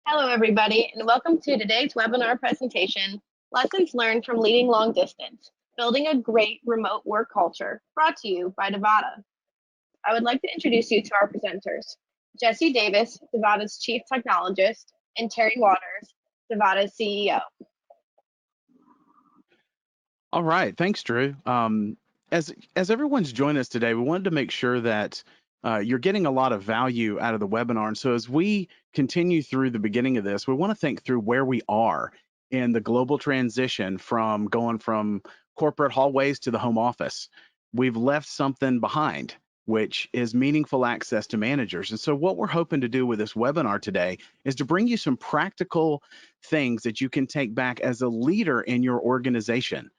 Hello, everybody, and welcome to today's webinar presentation, Lessons Learned from Leading Long Distance, Building a Great Remote Work Culture, brought to you by Devada. I would like to introduce you to our presenters, Jesse Davis, Devada's Chief Technologist, and Terry Waters, Devada's CEO. All right, thanks, Drew. As everyone's joined us today, we wanted to make sure that you're getting a lot of value out of the webinar. And so as we continue through the beginning of this, we want to think through where we are in the global transition from going from corporate hallways to the home office. We've left something behind, which is meaningful access to managers. And so what we're hoping to do with this webinar today is to bring you some practical things that you can take back as a leader in your organization.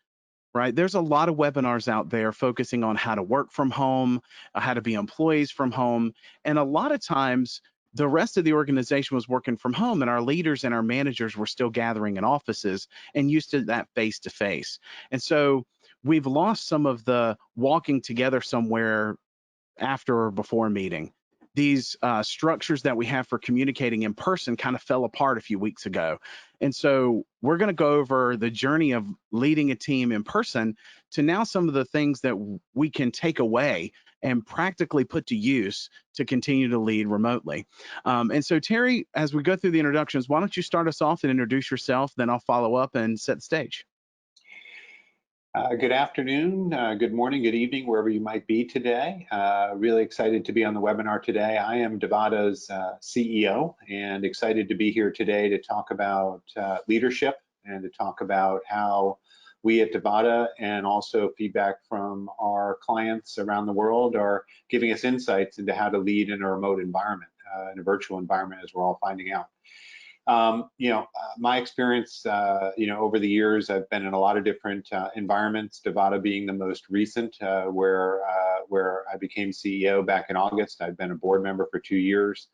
Right. There's a lot of webinars out there focusing on how to work from home, how to be employees from home. And a lot of times the rest of the organization was working from home and our leaders and our managers were still gathering in offices and used to that face to face. And so we've lost some of the walking together somewhere after or before a meeting. These structures that we have for communicating in person kind of fell apart a few weeks ago. And so we're going to go over the journey of leading a team in person to now some of the things that we can take away and practically put to use to continue to lead remotely. And so, Terry, as we go through the introductions, why don't you start us off and introduce yourself, then I'll follow up and set the stage. Good afternoon, good morning, good evening, wherever you might be today. Really excited to be on the webinar today. I am Devada's CEO and excited to be here today to talk about leadership and to talk about how we at Devada and also feedback from our clients around the world are giving us insights into how to lead in a remote environment, in a virtual environment, as we're all finding out. My experience, over the years, I've been in a lot of different environments, Devada being the most recent, where I became CEO back in August. I've been a board member for 2 years.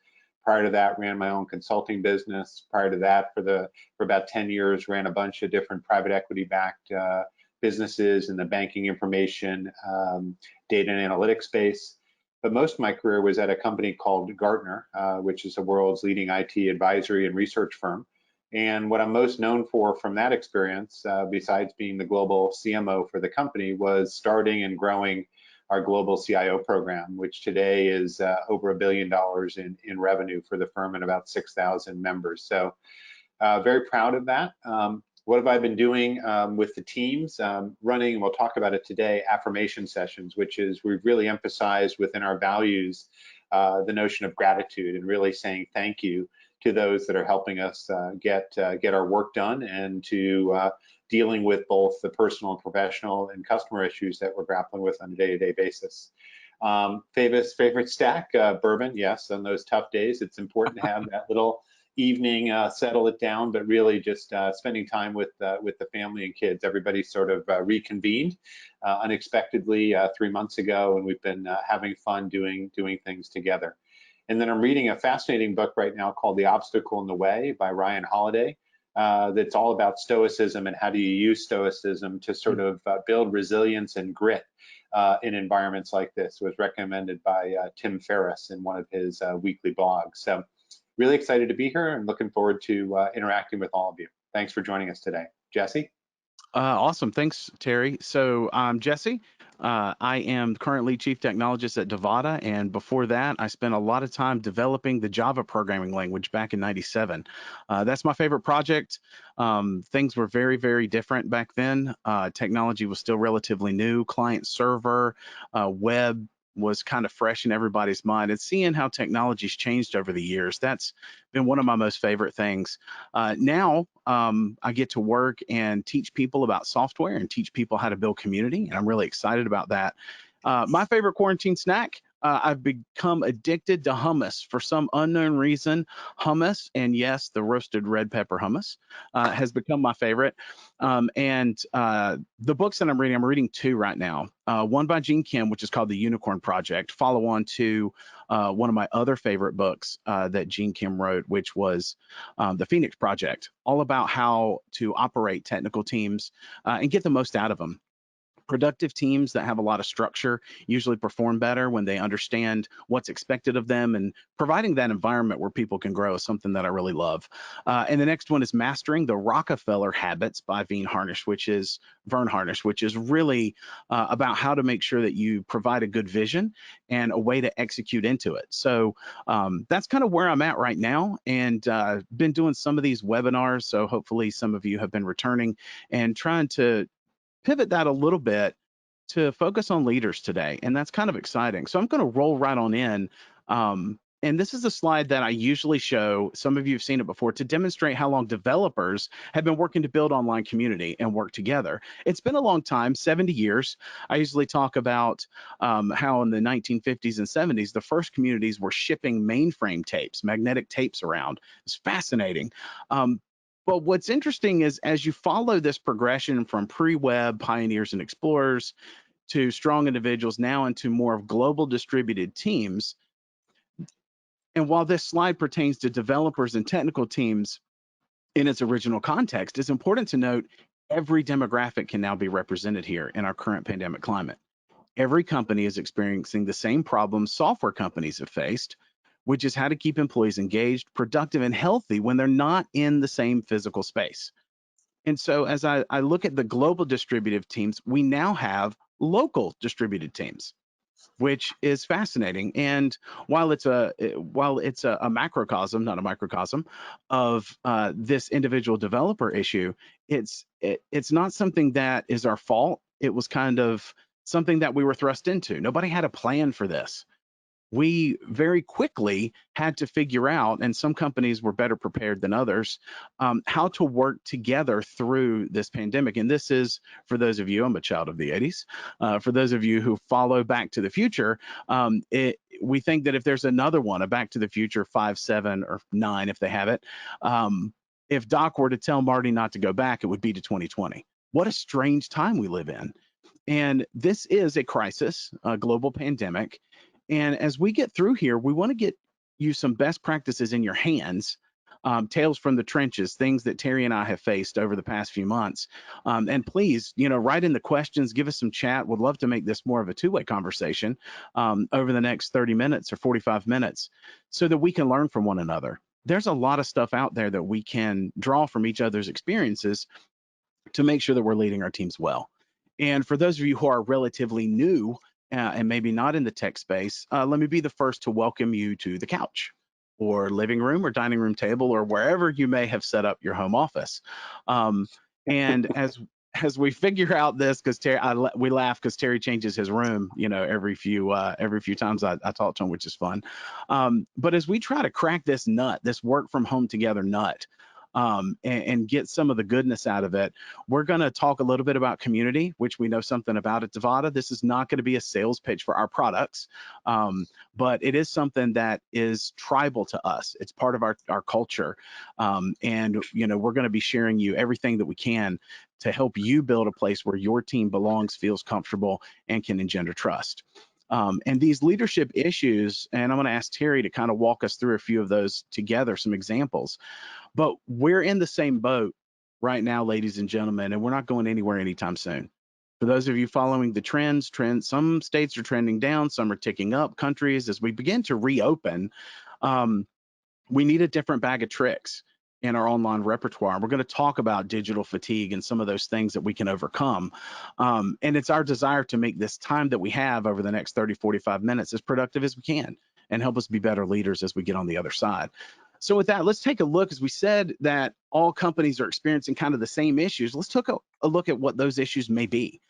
Prior to that, ran my own consulting business. Prior to that, for about 10 years, ran a bunch of different private equity-backed businesses in the banking information, data and analytics space. But most of my career was at a company called Gartner, which is the world's leading IT advisory and research firm. And what I'm most known for from that experience, besides being the global CMO for the company, was starting and growing our global CIO program, which today is over $1 billion in revenue for the firm and about 6,000 members. So very proud of that. What have I been doing with the teams? Running, we'll talk about it today, affirmation sessions, which is we've really emphasized within our values the notion of gratitude and really saying thank you to those that are helping us get our work done and to dealing with both the personal and professional and customer issues that we're grappling with on a day-to-day basis. Favorite stack, bourbon, yes, on those tough days. It's important to have that little evening, settle it down, but really just spending time with the family and kids. Everybody sort of reconvened unexpectedly 3 months ago, and we've been having fun doing things together. And then I'm reading a fascinating book right now called The Obstacle in the Way by Ryan Holiday. That's all about stoicism and how do you use stoicism to sort of build resilience and grit in environments like this. It was recommended by Tim Ferriss in one of his weekly blogs. So really excited to be here and looking forward to interacting with all of you. Thanks for joining us today. Jesse? Awesome. Thanks, Terry. So I'm Jesse. I am currently Chief Technologist at Devada, and before that, I spent a lot of time developing the Java programming language back in '97. That's my favorite project. Things were very, very different back then. Technology was still relatively new. Client server, web was kind of fresh in everybody's mind. And seeing how technology's changed over the years, that's been one of my most favorite things. Now, I get to work and teach people about software and teach people how to build community, and I'm really excited about that. My favorite quarantine snack, I've become addicted to hummus for some unknown reason. Hummus, and yes, the roasted red pepper hummus, has become my favorite. The books that I'm reading 2 right now. One by Gene Kim, which is called The Unicorn Project, follow on to one of my other favorite books that Gene Kim wrote, which was The Phoenix Project, all about how to operate technical teams and get the most out of them. Productive teams that have a lot of structure usually perform better when they understand what's expected of them, and providing that environment where people can grow is something that I really love. And the next one is Mastering the Rockefeller Habits by Vern Harnish, which is really about how to make sure that you provide a good vision and a way to execute into it. So that's kind of where I'm at right now, and been doing some of these webinars. So hopefully some of you have been returning and trying to pivot that a little bit to focus on leaders today, and that's kind of exciting. So I'm going to roll right on in. And this is a slide that I usually show. Some of you have seen it before, to demonstrate how long developers have been working to build online community and work together. It's been a long time, 70 years. I usually talk about how in the 1950s and 70s, the first communities were shipping mainframe tapes, magnetic tapes around. It's fascinating. But what's interesting is, as you follow this progression from pre-web pioneers and explorers to strong individuals, now into more of global distributed teams. And while this slide pertains to developers and technical teams in its original context, it's important to note every demographic can now be represented here in our current pandemic climate. Every company is experiencing the same problems software companies have faced, which is how to keep employees engaged, productive, and healthy when they're not in the same physical space. And so as I look at the global distributed teams, we now have local distributed teams, which is fascinating. And while it's a macrocosm, not a microcosm, of this individual developer issue, it's not something that is our fault. It was kind of something that we were thrust into. Nobody had a plan for this. We very quickly had to figure out, and some companies were better prepared than others, how to work together through this pandemic. And this is, for those of you, I'm a child of the 80s, for those of you who follow Back to the Future, we think that if there's another one, a Back to the Future 5, 7, or 9, if they have it, if Doc were to tell Marty not to go back, it would be to 2020. What a strange time we live in. And this is a crisis, a global pandemic. And as we get through here, we want to get you some best practices in your hands, tales from the trenches, things that Terry and I have faced over the past few months. And please, write in the questions, give us some chat. Would love to make this more of a two-way conversation over the next 30 minutes or 45 minutes so that we can learn from one another. There's a lot of stuff out there that we can draw from each other's experiences to make sure that we're leading our teams well. And for those of you who are relatively new and maybe not in the tech space, let me be the first to welcome you to the couch or living room or dining room table or wherever you may have set up your home office. And as we figure out this, because we laugh because Terry changes his room, every few times I talk to him, which is fun. But as we try to crack this nut, this work from home together nut, and get some of the goodness out of it, we're going to talk a little bit about community, which we know something about at Devada. This is not going to be a sales pitch for our products, but it is something that is tribal to us. It's part of our culture. And, we're going to be sharing you everything that we can to help you build a place where your team belongs, feels comfortable, and can engender trust. And these leadership issues, and I'm going to ask Terry to kind of walk us through a few of those together, some examples. But we're in the same boat right now, ladies and gentlemen, and we're not going anywhere anytime soon. For those of you following the trends, some states are trending down, some are ticking up. Countries, as we begin to reopen, we need a different bag of tricks in our online repertoire. We're going to talk about digital fatigue and some of those things that we can overcome. And it's our desire to make this time that we have over the next 30, 45 minutes as productive as we can and help us be better leaders as we get on the other side. So with that, let's take a look. As we said that all companies are experiencing kind of the same issues, let's take a look at what those issues may be.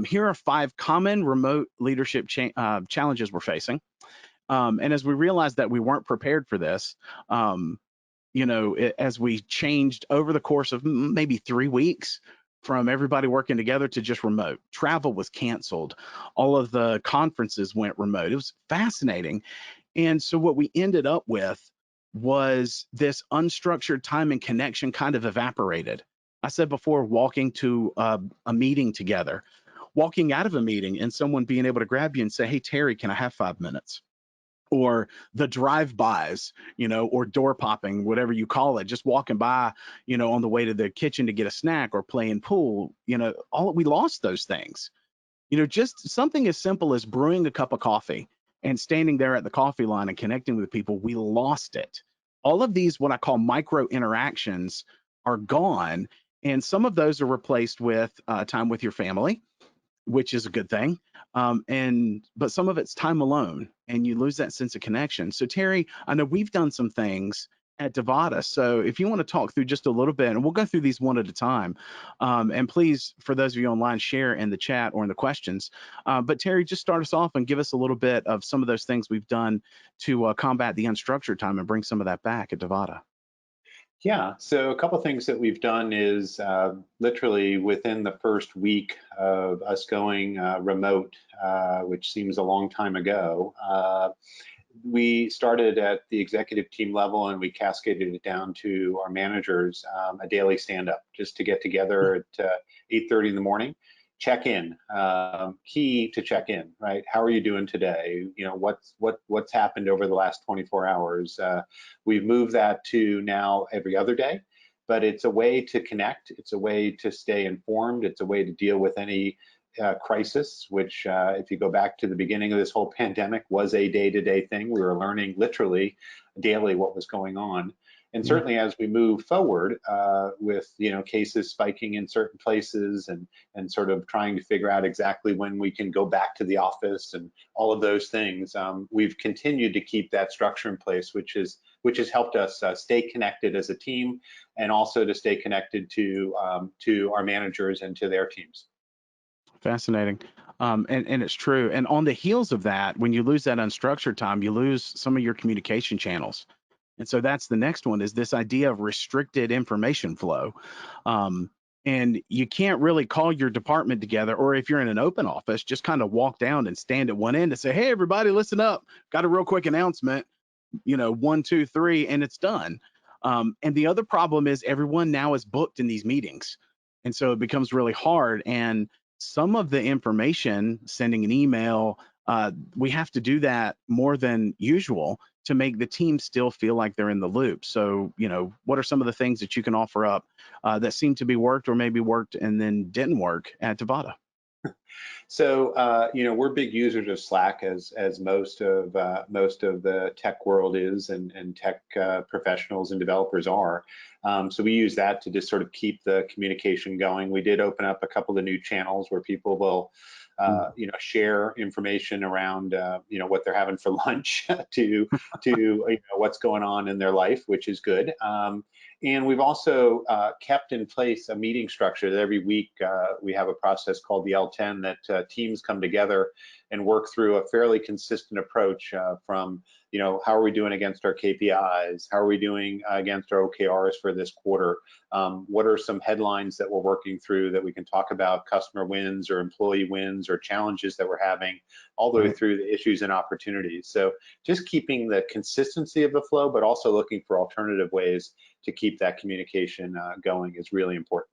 Here are 5 common remote leadership challenges we're facing. And as we realized that we weren't prepared for this, as we changed over the course of maybe 3 weeks from everybody working together to just remote, travel was canceled. All of the conferences went remote. It was fascinating. And so what we ended up with was this unstructured time and connection kind of evaporated. I said before, walking to a meeting together, walking out of a meeting and someone being able to grab you and say, hey, Terry, can I have 5 minutes? Or the drive-bys, or door popping, whatever you call it, just walking by, on the way to the kitchen to get a snack or playing pool, we lost those things. Just something as simple as brewing a cup of coffee and standing there at the coffee line and connecting with people, we lost it. All of these, what I call micro interactions, are gone. And some of those are replaced with time with your family, which is a good thing. But some of it's time alone, and you lose that sense of connection. So Terry, I know we've done some things at Devada. So if you want to talk through just a little bit, and we'll go through these one at a time. And please, for those of you online, share in the chat or in the questions. But Terry, just start us off and give us a little bit of some of those things we've done to combat the unstructured time and bring some of that back at Devada. Yeah, so a couple things that we've done is literally within the first week of us going remote, which seems a long time ago, we started at the executive team level and we cascaded it down to our managers, a daily stand-up just to get together at 8:30 in the morning, check in, key to check in, right? How are you doing today? What's happened over the last 24 hours? We've moved that to now every other day, but it's a way to connect. It's a way to stay informed. It's a way to deal with any crisis, which if you go back to the beginning of this whole pandemic was a day-to-day thing. We were learning literally daily what was going on. And certainly as we move forward with cases spiking in certain places and sort of trying to figure out exactly when we can go back to the office and all of those things, we've continued to keep that structure in place, which has helped us stay connected as a team and also to stay connected to our managers and to their teams. Fascinating. And it's true. And on the heels of that, when you lose that unstructured time, you lose some of your communication channels. And so that's the next one, is this idea of restricted information flow. And you can't really call your department together, or if you're in an open office, just kind of walk down and stand at one end and say, hey, everybody, listen up. Got a real quick announcement, 1, 2, 3, and it's done. And the other problem is everyone now is booked in these meetings. And so it becomes really hard. And some of the information, sending an email, we have to do that more than usual to make the team still feel like they're in the loop. So, what are some of the things that you can offer up that seem to be worked or maybe worked and then didn't work at Devada? So we're big users of Slack, as most of the tech world is, and tech professionals and developers are. So we use that to just sort of keep the communication going. We did open up a couple of new channels where people will share information around what they're having for lunch to what's going on in their life, which is good. And we've also kept in place a meeting structure that every week we have a process called the L10 that teams come together and work through a fairly consistent approach from, how are we doing against our KPIs? How are we doing against our OKRs for this quarter? What are some headlines that we're working through that we can talk about, customer wins or employee wins or challenges that we're having, all the way through the issues and opportunities. So just keeping the consistency of the flow, but also looking for alternative ways to keep that communication going is really important.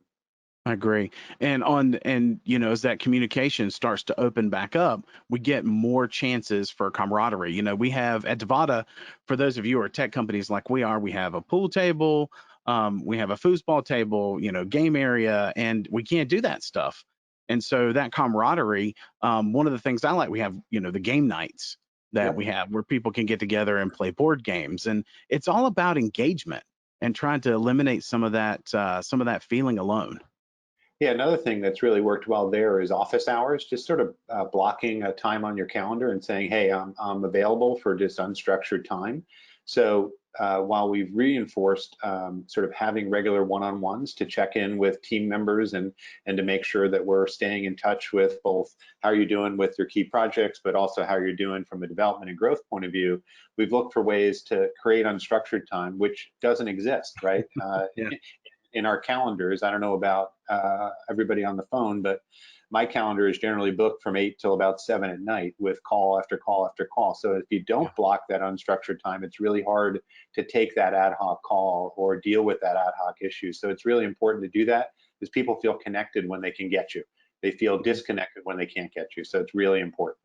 I agree. And as that communication starts to open back up, we get more chances for camaraderie. We have at Devada, for those of you who are tech companies like we are, we have a pool table, we have a foosball table, game area, and we can't do that stuff. And so that camaraderie, one of the things I like, we have, the game nights that we have where people can get together and play board games. And it's all about engagement and trying to eliminate some of that feeling alone. Yeah, another thing that's really worked well there is office hours, just sort of blocking a time on your calendar and saying, hey, I'm available for just unstructured time. So while we've reinforced sort of having regular one-on-ones to check in with team members and to make sure that we're staying in touch with both how you're doing with your key projects, but also how you're doing from a development and growth point of view, we've looked for ways to create unstructured time, which doesn't exist, right? In our calendars. I don't know about everybody on the phone, but my calendar is generally booked from 8 till about 7 at night with call after call after call. So if you don't block that unstructured time, it's really hard to take that ad hoc call or deal with that ad hoc issue. So it's really important to do that because people feel connected when they can get you. They feel disconnected when they can't get you. So it's really important.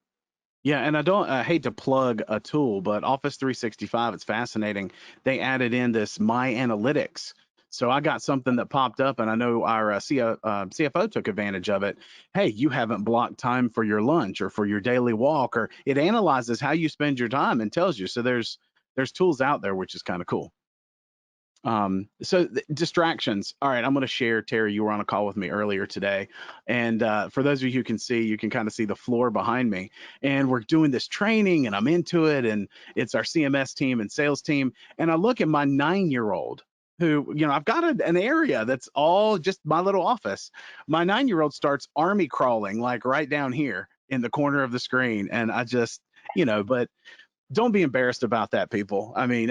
Yeah, and I hate to plug a tool, but Office 365, it's fascinating. They added in this My Analytics. So I got something that popped up, and I know our CFO took advantage of it. Hey, you haven't blocked time for your lunch or for your daily walk, or it analyzes how you spend your time and tells you. So there's tools out there, which is kind of cool. Distractions. All right, I'm going to share. Terry, you were on a call with me earlier today, and for those of you who can see, you can kind of see the floor behind me. And we're doing this training, and I'm into it, and it's our CMS team and sales team. And I look at my 9-year-old, who, I've got an area that's all just my little office. My 9-year-old starts army crawling like right down here in the corner of the screen, and I just, but don't be embarrassed about that, people. I mean,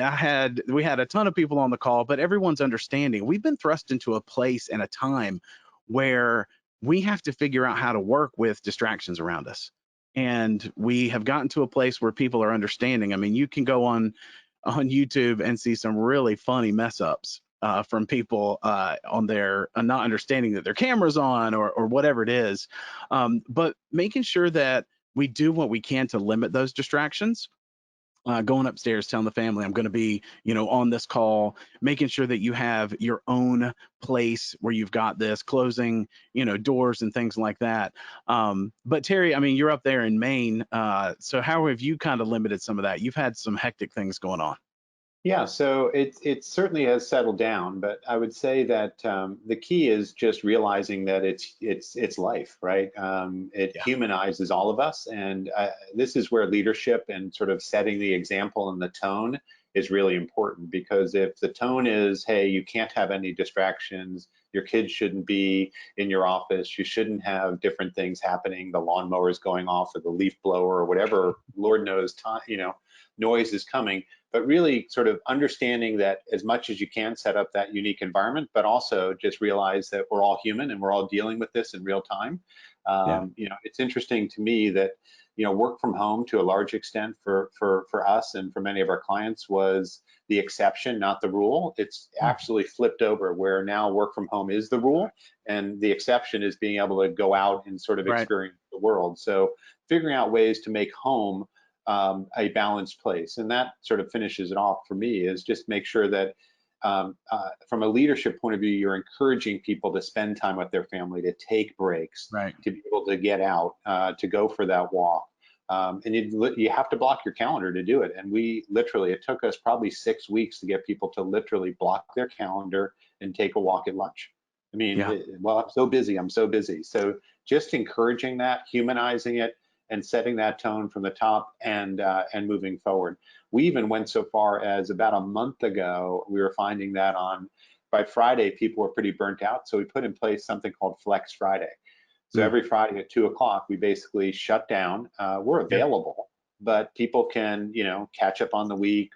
we had a ton of people on the call, but everyone's understanding. We've been thrust into a place and a time where we have to figure out how to work with distractions around us. And we have gotten to a place where people are understanding. I mean, you can go on YouTube and see some really funny mess ups from people on their not understanding that their camera's on or whatever it is. But making sure that we do what we can to limit those distractions. Going upstairs, telling the family I'm going to be, on this call, making sure that you have your own place where you've got this, closing, doors and things like that. But Terry, I mean, you're up there in Maine. So how have you kind of limited some of that? You've had some hectic things going on. Yeah, so it certainly has settled down, but I would say that the key is just realizing that it's life, right? It Yeah. humanizes all of us, and this is where leadership and sort of setting the example and the tone is really important. Because if the tone is, hey, you can't have any distractions, your kids shouldn't be in your office, you shouldn't have different things happening, the lawnmower is going off or the leaf blower or whatever, Lord knows, noise is coming. But really sort of understanding that as much as you can set up that unique environment, but also just realize that we're all human and we're all dealing with this in real time. Yeah. It's interesting to me that, work from home to a large extent for us and for many of our clients was the exception, not the rule. It's actually flipped over where now work from home is the rule and the exception is being able to go out and sort of Right. experience the world. So figuring out ways to make home a balanced place. And that sort of finishes it off for me, is just make sure that from a leadership point of view, you're encouraging people to spend time with their family, to take breaks, Right. to be able to get out, to go for that walk. And you have to block your calendar to do it. And it took us probably 6 weeks to get people to literally block their calendar and take a walk at lunch. I mean, Yeah. I'm so busy, I'm so busy. So just encouraging that, humanizing it, and setting that tone from the top and moving forward. We even went so far as about a month ago, we were finding that by Friday, people were pretty burnt out. So we put in place something called Flex Friday. So every Friday at 2:00, we basically shut down. We're available, but people can, catch up on the week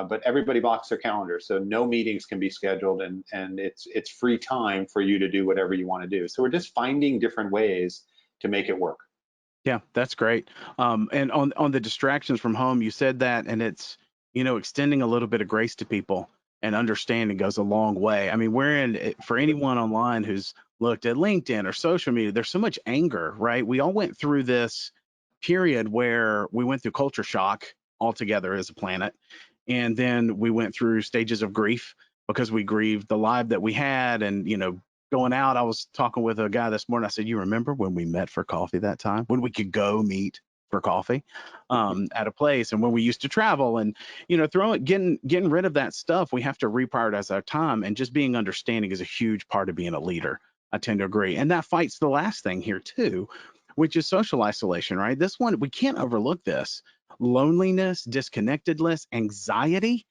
but everybody blocks their calendar. So no meetings can be scheduled and it's free time for you to do whatever you want to do. So we're just finding different ways to make it work. Yeah, that's great. And on the distractions from home, you said that, and it's, extending a little bit of grace to people and understanding goes a long way. I mean, for anyone online who's looked at LinkedIn or social media, there's so much anger, right? We all went through this period where we went through culture shock altogether as a planet. And then we went through stages of grief because we grieved the life that we had and, going out. I was talking with a guy this morning. I said, you remember when we met for coffee that time, when we could go meet for coffee at a place, and when we used to travel and, getting rid of that stuff. We have to reprioritize our time, and just being understanding is a huge part of being a leader. I tend to agree. And that fights the last thing here too, which is social isolation, right? This one, we can't overlook this. Loneliness, disconnectedness, anxiety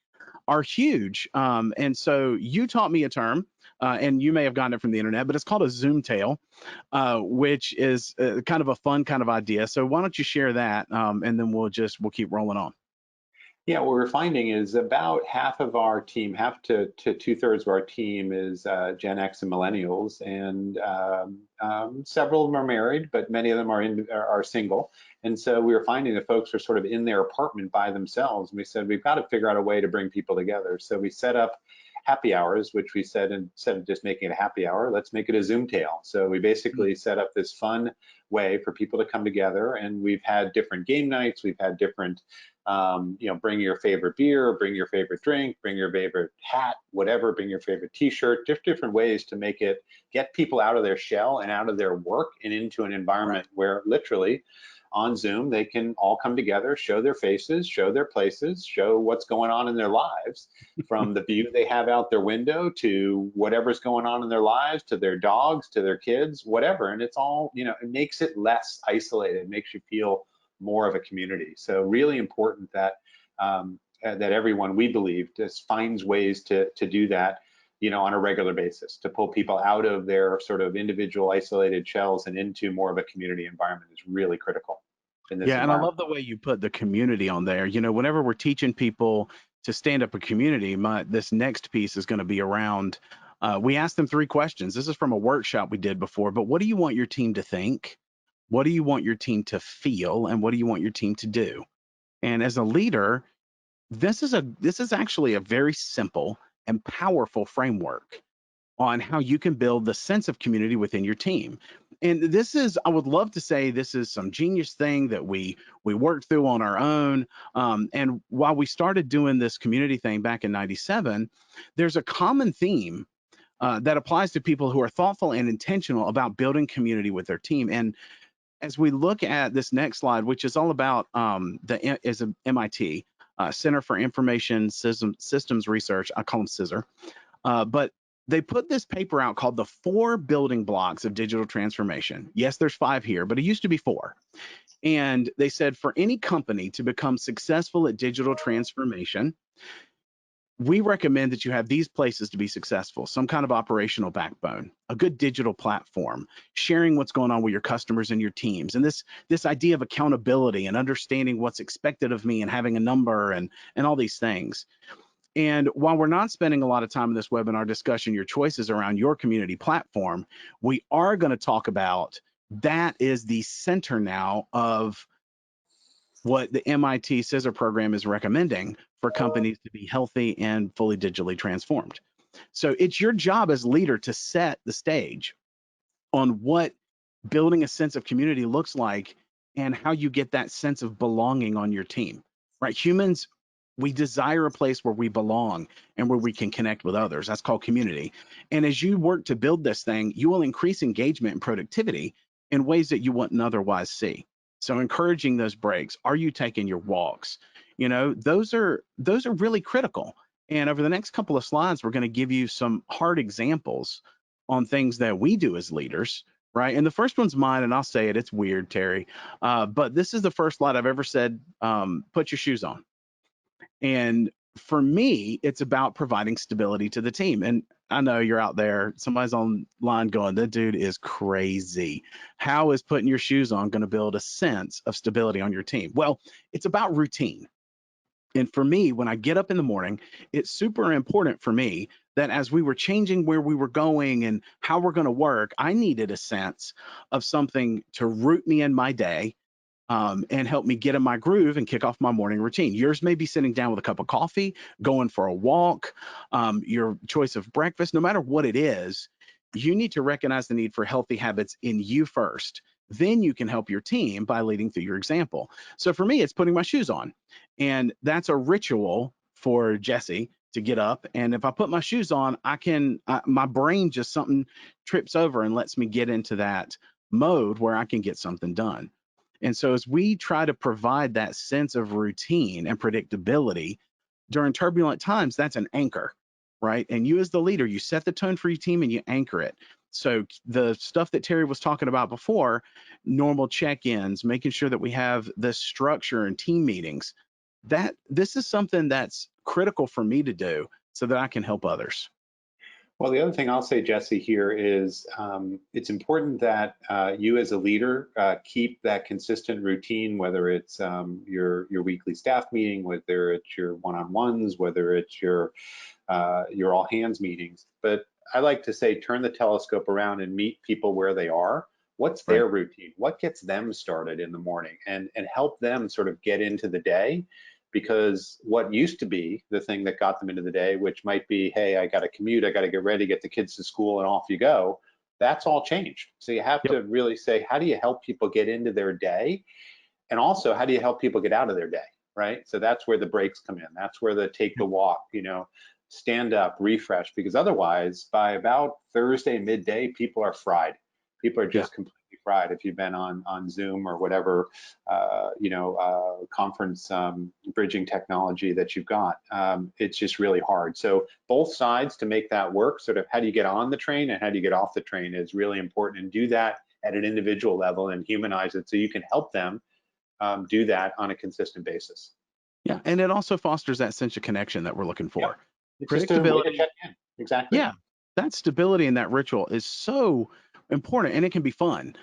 are huge. And so you taught me a term, and you may have gotten it from the internet, but it's called a Zoom tail, which is kind of a fun kind of idea. So why don't you share that, and then we'll keep rolling on. Yeah, what we're finding is about half of our team, half to 2/3 of our team is Gen X and millennials, and several of them are married, but many of them are single. And so we were finding that folks are sort of in their apartment by themselves. And we said, we've got to figure out a way to bring people together. So we set up happy hours, which we said, instead of just making it a happy hour, let's make it a Zoom tail. So we basically set up this fun way for people to come together, and we've had different game nights, we've had different Bring your favorite beer, bring your favorite drink, bring your favorite hat, whatever, bring your favorite t-shirt, different ways to get people out of their shell and out of their work and into an environment where literally on Zoom, they can all come together, show their faces, show their places, show what's going on in their lives, from the view they have out their window to whatever's going on in their lives, to their dogs, to their kids, whatever. And it's all, it makes it less isolated, it makes you feel more of a community. So really important that that everyone, we believe, just finds ways to do that, on a regular basis, to pull people out of their sort of individual isolated shells and into more of a community environment is really critical in this Yeah, and I environment. love the way you put the community on there. Whenever we're teaching people to stand up a community, this next piece is going to be around, we asked them 3 questions. This is from a workshop we did before, but what do you want your team to think? What do you want your team to feel? And what do you want your team to do? And as a leader, this is actually a very simple and powerful framework on how you can build the sense of community within your team. And I would love to say this is some genius thing that we worked through on our own. And while we started doing this community thing back in '97, there's a common theme that applies to people who are thoughtful and intentional about building community with their team. And as we look at this next slide, which is all about is a MIT Center for Information Systems Research, I call them CISR, but they put this paper out called The 4 Building Blocks of Digital Transformation. Yes, there's 5 here, but it used to be 4. And they said for any company to become successful at digital transformation, we recommend that you have these places to be successful: some kind of operational backbone, a good digital platform, sharing what's going on with your customers and your teams, and this idea of accountability and understanding what's expected of me and having a number and all these things. And while we're not spending a lot of time in this webinar discussing your choices around your community platform, we are going to talk about that is the center now of what the MIT CISR program is recommending for companies to be healthy and fully digitally transformed. So it's your job as leader to set the stage on what building a sense of community looks like and how you get that sense of belonging on your team, right? Humans, we desire a place where we belong and where we can connect with others. That's called community. And as you work to build this thing, you will increase engagement and productivity in ways that you wouldn't otherwise see. So encouraging those breaks, are you taking your walks? Those are really critical. And over the next couple of slides, we're going to give you some hard examples on things that we do as leaders, right? And the first one's mine, and I'll say it. It's weird, Terry, but this is the first slide I've ever said, put your shoes on. And for me, it's about providing stability to the team. And I know you're out there, somebody's online going, that dude is crazy. How is putting your shoes on going to build a sense of stability on your team? Well, it's about routine. And for me, when I get up in the morning, it's super important for me that as we were changing where we were going and how we're going to work, I needed a sense of something to root me in my day, and help me get in my groove and kick off my morning routine. Yours may be sitting down with a cup of coffee, going for a walk, your choice of breakfast, no matter what it is, you need to recognize the need for healthy habits in you first. Then you can help your team by leading through your example. So for me, it's putting my shoes on. And that's a ritual for Jesse to get up. And if I put my shoes on, my brain just something trips over and lets me get into that mode where I can get something done. And so as we try to provide that sense of routine and predictability during turbulent times, that's an anchor, right? And you as the leader, you set the tone for your team and you anchor it. So the stuff that Terry was talking about before, normal check-ins, making sure that we have the structure and team meetings, this is something that's critical for me to do so that I can help others. Well, the other thing I'll say, Jesse, here is it's important that you as a leader keep that consistent routine, whether it's your weekly staff meeting, whether it's your one-on-ones, whether it's your all hands meetings. But I like to say, turn the telescope around and meet people where they are. What's their routine? What gets them started in the morning, and help them sort of get into the day. Because what used to be the thing that got them into the day, which might be, hey, I got to commute, I got to get ready, get the kids to school, and off you go, that's all changed. So you have to really say, how do you help people get into their day? And also, how do you help people get out of their day? right? So that's where the breaks come in. That's where the take the walk, stand up, refresh, because otherwise by about Thursday midday, people are fried. People are Yeah. just completely fried. If you've been on Zoom or whatever, conference bridging technology that you've got, it's just really hard. So both sides to make that work, sort of how do you get on the train and how do you get off the train is really important, and do that at an individual level and humanize it so you can help them do that on a consistent basis. Yeah, and it also fosters that sense of connection that we're looking Yep. for. It's just a way to Predictability. check in. Exactly. Yeah, that stability in that ritual is so important, and it can be fun.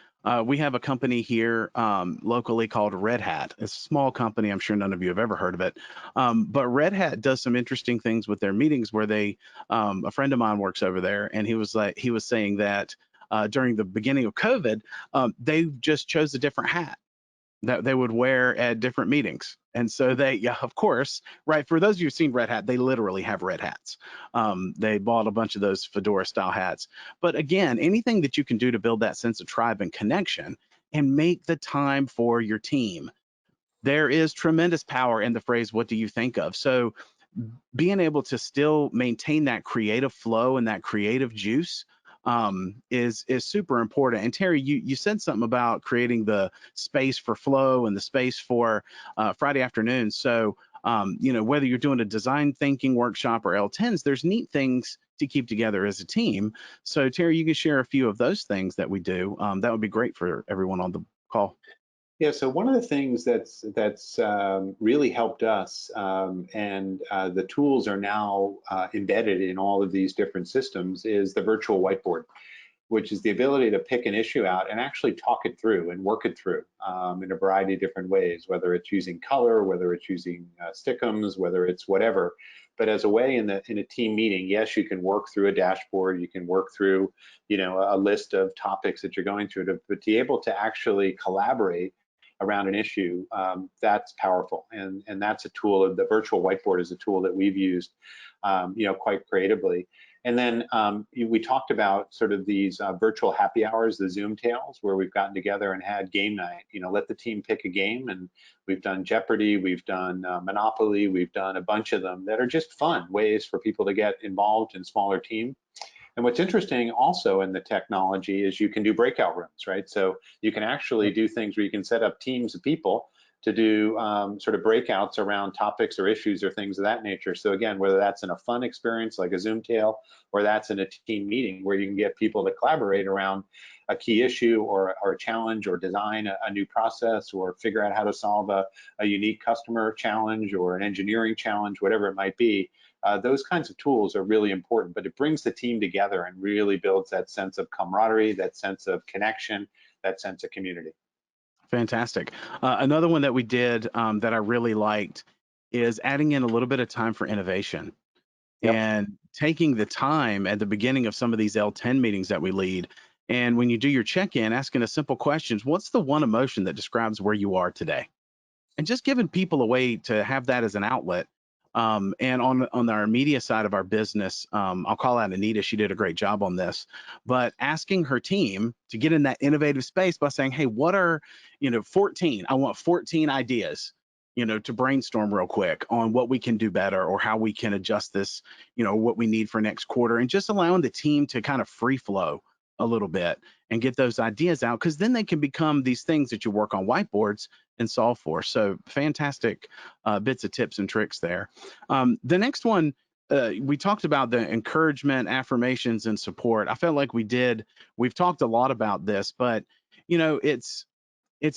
We have a company here locally called Red Hat. It's a small company. I'm sure none of you have ever heard of it. But Red Hat does some interesting things with their meetings where a friend of mine works over there, and he was saying that during the beginning of COVID, they just chose a different hat that they would wear at different meetings. And so yeah, of course, right. For those of you who've seen Red Hat, they literally have red hats. They bought a bunch of those fedora style hats. But again, anything that you can do to build that sense of tribe and connection and make the time for your team. There is tremendous power in the phrase, what do you think of? So being able to still maintain that creative flow and that creative juice is super important. And Terry, you said something about creating the space for flow and the space for Friday afternoons. So whether you're doing a design thinking workshop or L10s, there's neat things to keep together as a team. So Terry, you can share a few of those things that we do. That would be great for everyone on the call. Yeah, so one of the things that's really helped us, and the tools are now embedded in all of these different systems, is the virtual whiteboard, which is the ability to pick an issue out and actually talk it through and work it through in a variety of different ways, whether it's using color, whether it's using stickums, whether it's whatever. But as a way in a team meeting, yes, you can work through a dashboard, you can work through, a list of topics that you're going through, but to be able to actually collaborate around an issue, that's powerful. And that's a tool. The virtual whiteboard is a tool that we've used, quite creatively. And then we talked about sort of these virtual happy hours, the Zoom tales, where we've gotten together and had game night. Let the team pick a game, and we've done Jeopardy, we've done Monopoly, we've done a bunch of them that are just fun ways for people to get involved in smaller teams. And what's interesting also in the technology is you can do breakout rooms, right? So you can actually do things where you can set up teams of people to do sort of breakouts around topics or issues or things of that nature. So again, whether that's in a fun experience like a Zoom tale, or that's in a team meeting where you can get people to collaborate around a key issue or a challenge, or design a new process, or figure out how to solve a unique customer challenge or an engineering challenge, whatever it might be. Those kinds of tools are really important, but it brings the team together and really builds that sense of camaraderie, that sense of connection, that sense of community. Fantastic. Another one that we did that I really liked is adding in a little bit of time for innovation. Yep. And taking the time at the beginning of some of these L10 meetings that we lead. And when you do your check-in, asking a simple questions, what's the one emotion that describes where you are today? And just giving people a way to have that as an outlet. And on our media side of our business, I'll call out Anita. She did a great job on this, but asking her team to get in that innovative space by saying, hey, what are, 14, I want 14 ideas, to brainstorm real quick on what we can do better or how we can adjust this, what we need for next quarter, and just allowing the team to kind of free flow a little bit and get those ideas out, because then they can become these things that you work on whiteboards and solve for. So fantastic bits of tips and tricks there. The next one, we talked about the encouragement, affirmations, and support. I felt like we've talked a lot about this, but it's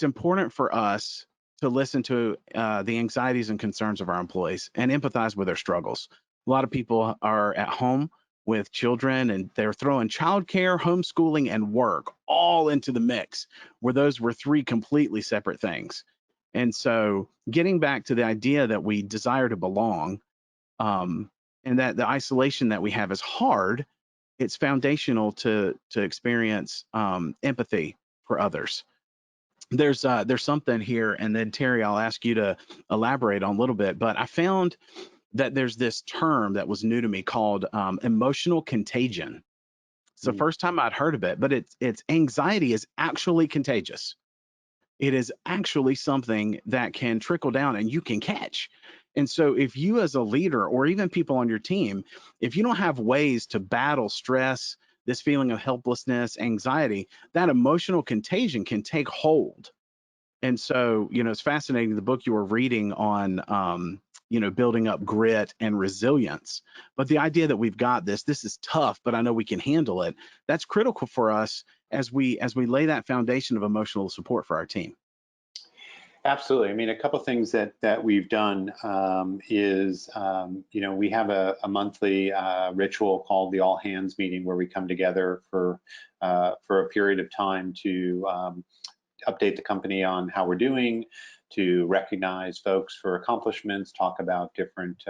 important for us to listen to the anxieties and concerns of our employees and empathize with their struggles. A lot of people are at home with children, and they're throwing childcare, homeschooling, and work all into the mix, where those were three completely separate things. And so getting back to the idea that we desire to belong, and that the isolation that we have is hard, it's foundational to experience empathy for others. There's something here, and then Terry, I'll ask you to elaborate on a little bit, but I found that there's this term that was new to me called emotional contagion. It's the first time I'd heard of it, but it's anxiety is actually contagious. it is actually something that can trickle down and you can catch. And so if you as a leader or even people on your team, if you don't have ways to battle stress, this feeling of helplessness, anxiety, that emotional contagion can take hold. And so, it's fascinating the book you were reading on, building up grit and resilience. But the idea that we've got this is tough, but I know we can handle it. That's critical for us as we lay that foundation of emotional support for our team. Absolutely. I mean, a couple of things that we've done is, we have a monthly ritual called the all hands meeting where we come together for a period of time to update the company on how we're doing, to recognize folks for accomplishments, talk about different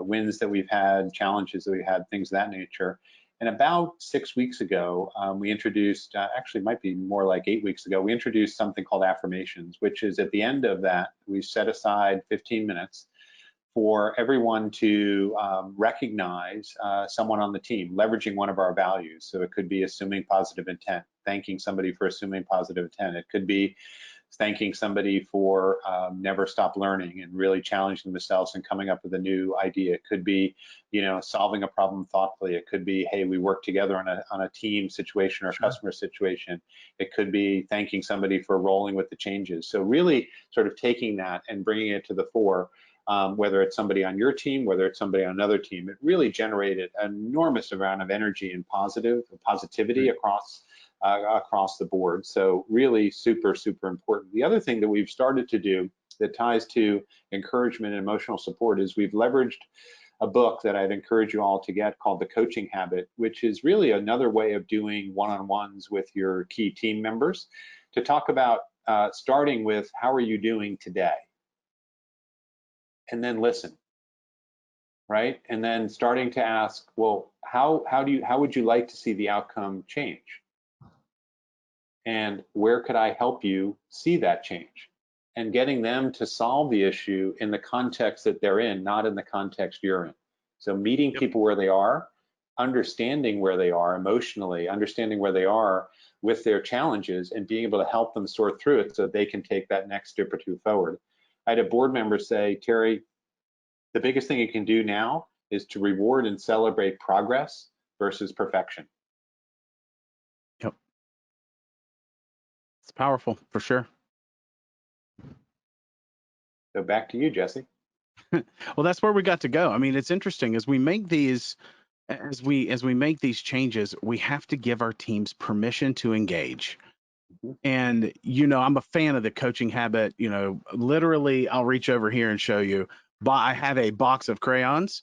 wins that we've had, challenges that we've had, things of that nature. And about 6 weeks ago, we introduced, actually might be more like 8 weeks ago, we introduced something called affirmations, which is at the end of that, we set aside 15 minutes for everyone to recognize someone on the team, leveraging one of our values. So it could be assuming positive intent, thanking somebody for assuming positive intent. It could be thanking somebody for never stop learning and really challenging themselves and coming up with a new idea. It could be, solving a problem thoughtfully. It could be, hey, we work together on a team situation or a customer situation. It could be thanking somebody for rolling with the changes. So really sort of taking that and bringing it to the fore. Whether it's somebody on your team, whether it's somebody on another team, it really generated an enormous amount of energy and positivity across the board. So really super, super important. The other thing that we've started to do that ties to encouragement and emotional support is we've leveraged a book that I'd encourage you all to get called The Coaching Habit, which is really another way of doing one-on-ones with your key team members to talk about starting with how are you doing today? And then listen, right? And then starting to ask, well, how would you like to see the outcome change? And where could I help you see that change? And getting them to solve the issue in the context that they're in, not in the context you're in. So meeting people where they are, understanding where they are emotionally, understanding where they are with their challenges and being able to help them sort through it so they can take that next step or two forward. I had a board member say, Terry, the biggest thing you can do now is to reward and celebrate progress versus perfection. Yep. It's powerful for sure. So back to you, Jesse. Well, that's where we got to go. I mean, it's interesting as we make these changes, we have to give our teams permission to engage. And, I'm a fan of the coaching habit. Literally, I'll reach over here and show you. But I have a box of crayons,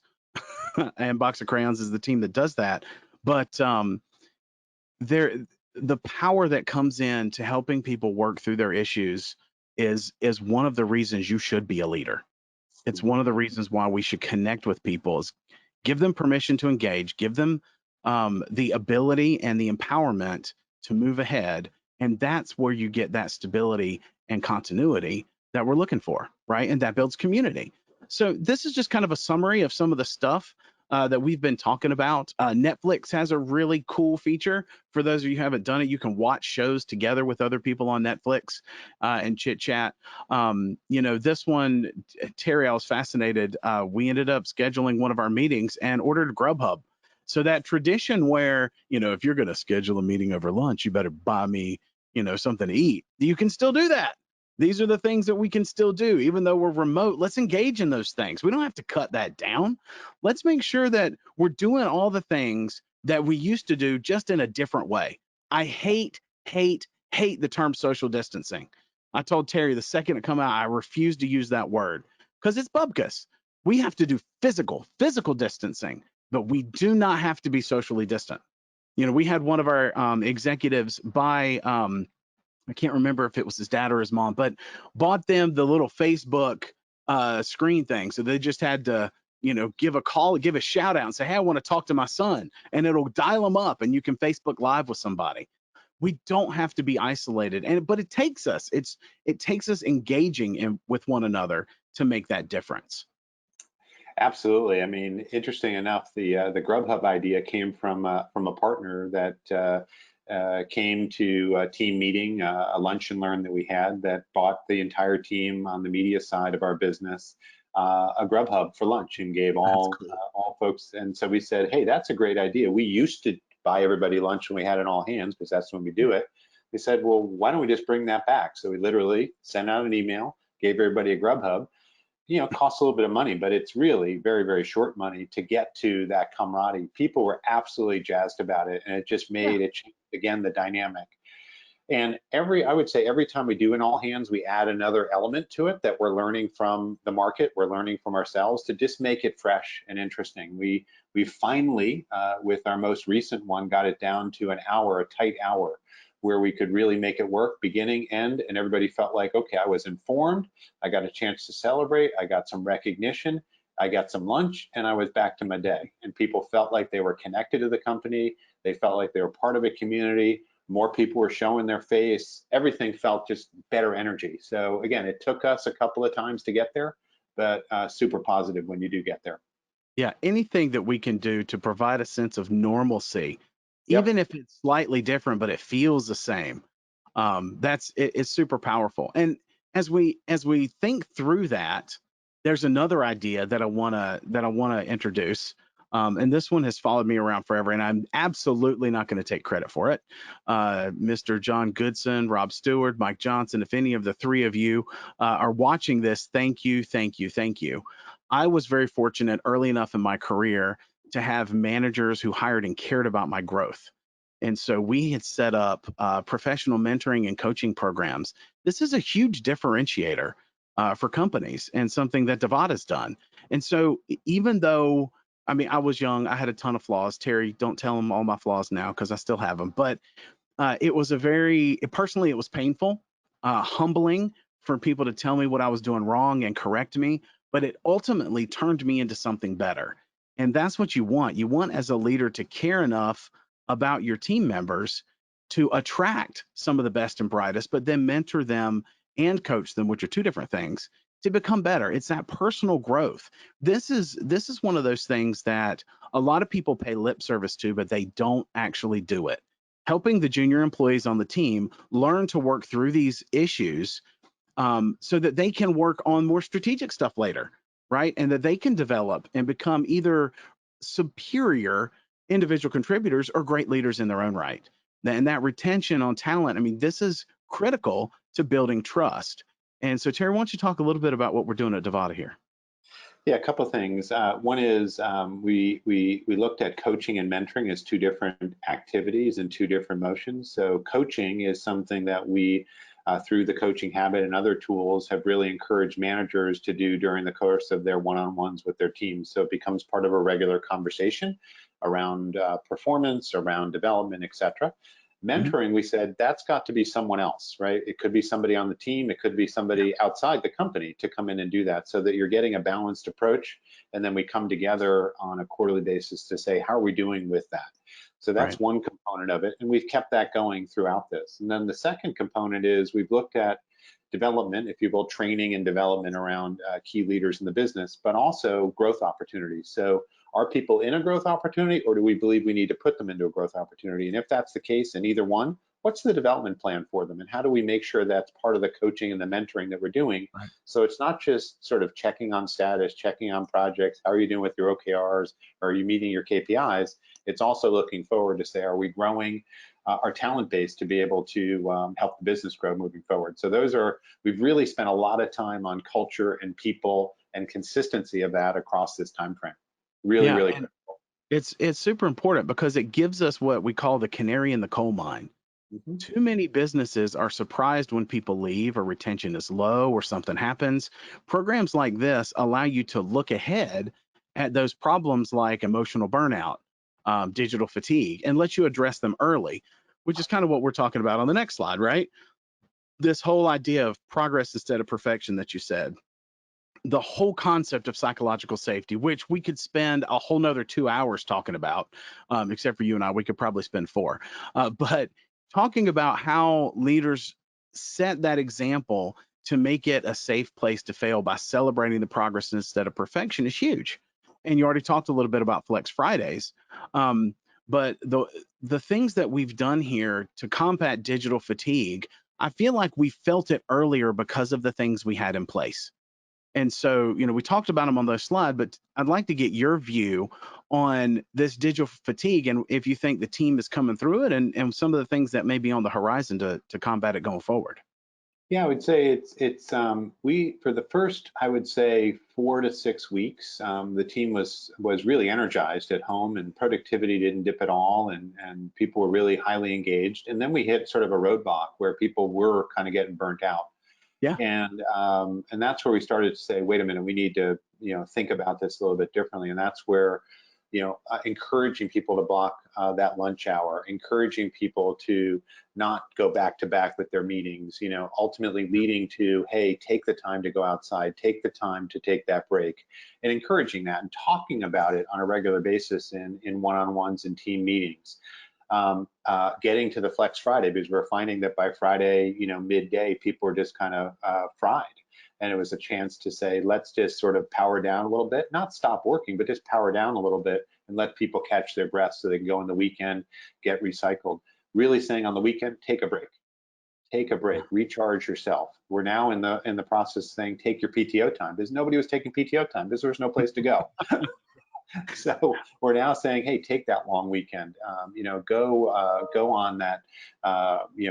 and Box of Crayons is the team that does that. But the power that comes in to helping people work through their issues is one of the reasons you should be a leader. It's one of the reasons why we should connect with people is give them permission to engage, give them the ability and the empowerment to move ahead. And that's where you get that stability and continuity that we're looking for, right? And that builds community. So this is just kind of a summary of some of the stuff that we've been talking about. Netflix has a really cool feature. For those of you who haven't done it, you can watch shows together with other people on Netflix and chit chat. This one, Terry, I was fascinated. We ended up scheduling one of our meetings and ordered Grubhub. So that tradition where, if you're going to schedule a meeting over lunch, you better buy me, something to eat. You can still do that. These are the things that we can still do, even though we're remote. Let's engage in those things. We don't have to cut that down. Let's make sure that we're doing all the things that we used to do just in a different way. I hate the term social distancing. I told Terry the second it come out, I refuse to use that word because it's bubkus. We have to do physical distancing, but we do not have to be socially distant. We had one of our executives buy, I can't remember if it was his dad or his mom, but bought them the little Facebook screen thing. So they just had to, give a call, give a shout out and say, hey, I want to talk to my son. And it'll dial them up and you can Facebook Live with somebody. We don't have to be isolated. But it takes us engaging with one another to make that difference. Absolutely. I mean, interesting enough, the Grubhub idea came from a partner that came to a team meeting, a lunch and learn that we had that bought the entire team on the media side of our business a Grubhub for lunch and gave all folks. And so we said, hey, that's a great idea. We used to buy everybody lunch when we had it all hands because that's when we do it. We said, well, why don't we just bring that back? So we literally sent out an email, gave everybody a Grubhub. You know, it costs a little bit of money, but it's really very, very short money to get to that camaraderie. People were absolutely jazzed about it, and it just made it change, again, the dynamic. And I would say every time we do an all hands, we add another element to it that we're learning from the market, we're learning from ourselves to just make it fresh and interesting. We finally, with our most recent one, got it down to an hour, a tight hour, where we could really make it work beginning, end, and everybody felt like, okay, I was informed, I got a chance to celebrate, I got some recognition, I got some lunch, and I was back to my day. And people felt like they were connected to the company, they felt like they were part of a community, more people were showing their face, everything felt just better energy. So again, it took us a couple of times to get there, but super positive when you do get there. Yeah, anything that we can do to provide a sense of normalcy, Yep. even if it's slightly different, but it feels the same, it's super powerful. And as we think through that, there's another idea that I wanna introduce. And this one has followed me around forever, and I'm absolutely not going to take credit for it. Mr. John Goodson, Rob Stewart, Mike Johnson, if any of the three of you are watching this, thank you, thank you, thank you. I was very fortunate early enough in my career to have managers who hired and cared about my growth. And so we had set up professional mentoring and coaching programs. This is a huge differentiator for companies and something that Devada's done. And so even though, I mean, I was young, I had a ton of flaws. Terry, don't tell him all my flaws now because I still have them. But it was personally, it was painful, humbling for people to tell me what I was doing wrong and correct me, but it ultimately turned me into something better. And that's what you want. You want as a leader to care enough about your team members to attract some of the best and brightest, but then mentor them and coach them, which are two different things, to become better. It's that personal growth. This is one of those things that a lot of people pay lip service to, but they don't actually do it. Helping the junior employees on the team learn to work through these issues so that they can work on more strategic stuff later, right? And that they can develop and become either superior individual contributors or great leaders in their own right. And that retention on talent, I mean, this is critical to building trust. And so, Terry, why don't you talk a little bit about what we're doing at Devada here? Yeah, a couple of things. One is we looked at coaching and mentoring as two different activities and two different motions. So coaching is something that we, through the coaching habit and other tools, have really encouraged managers to do during the course of their one-on-ones with their teams. So it becomes part of a regular conversation around performance, around development, et cetera. Mentoring, we said that's got to be someone else, right? It could be somebody on the team, it could be somebody outside the company to come in and do that so that you're getting a balanced approach. And then we come together on a quarterly basis to say, how are we doing with that? So that's one component of it. And we've kept that going throughout this. And then the second component is we've looked at development, if you will, training and development around key leaders in the business, but also growth opportunities. So are people in a growth opportunity, or do we believe we need to put them into a growth opportunity? And if that's the case in either one, what's the development plan for them? And how do we make sure that's part of the coaching and the mentoring that we're doing? Right. So it's not just sort of checking on status, checking on projects, how are you doing with your OKRs, or are you meeting your KPIs? It's also looking forward to say, are we growing our talent base to be able to help the business grow moving forward? So we've really spent a lot of time on culture and people and consistency of that across this time frame. Really critical. It's super important because it gives us what we call the canary in the coal mine. Too many businesses are surprised when people leave or retention is low or something happens. Programs like this allow you to look ahead at those problems like emotional burnout, digital fatigue, and let you address them early, which is kind of what we're talking about on the next slide, right? This whole idea of progress instead of perfection that you said. The whole concept of psychological safety, which we could spend a whole nother 2 hours talking about, except for you and I, we could probably spend 4. But talking about how leaders set that example to make it a safe place to fail by celebrating the progress instead of perfection is huge. And you already talked a little bit about Flex Fridays. But the things that we've done here to combat digital fatigue, I feel like we felt it earlier because of the things we had in place. And so, we talked about them on the slide, but I'd like to get your view on this digital fatigue and if you think the team is coming through it and some of the things that may be on the horizon to combat it going forward. Yeah, I would say we for the first, I would say 4 to 6 weeks, the team was really energized at home, and productivity didn't dip at all, and people were really highly engaged. And then we hit sort of a roadblock where people were kind of getting burnt out. Yeah. And that's where we started to say, wait a minute, we need to think about this a little bit differently. And that's where encouraging people to block that lunch hour, encouraging people to not go back to back with their meetings, ultimately leading to, hey, take the time to go outside, take the time to take that break, and encouraging that and talking about it on a regular basis in one-on-ones and team meetings. Getting to the Flex Friday, because we're finding that by Friday, midday, people are just kind of fried. And it was a chance to say, let's just sort of power down a little bit, not stop working, but just power down a little bit and let people catch their breath so they can go in the weekend, get recycled. Really saying on the weekend, take a break, recharge yourself. We're now in the process saying, take your PTO time, because nobody was taking PTO time because there was no place to go. So we're now saying, hey, take that long weekend, go on that,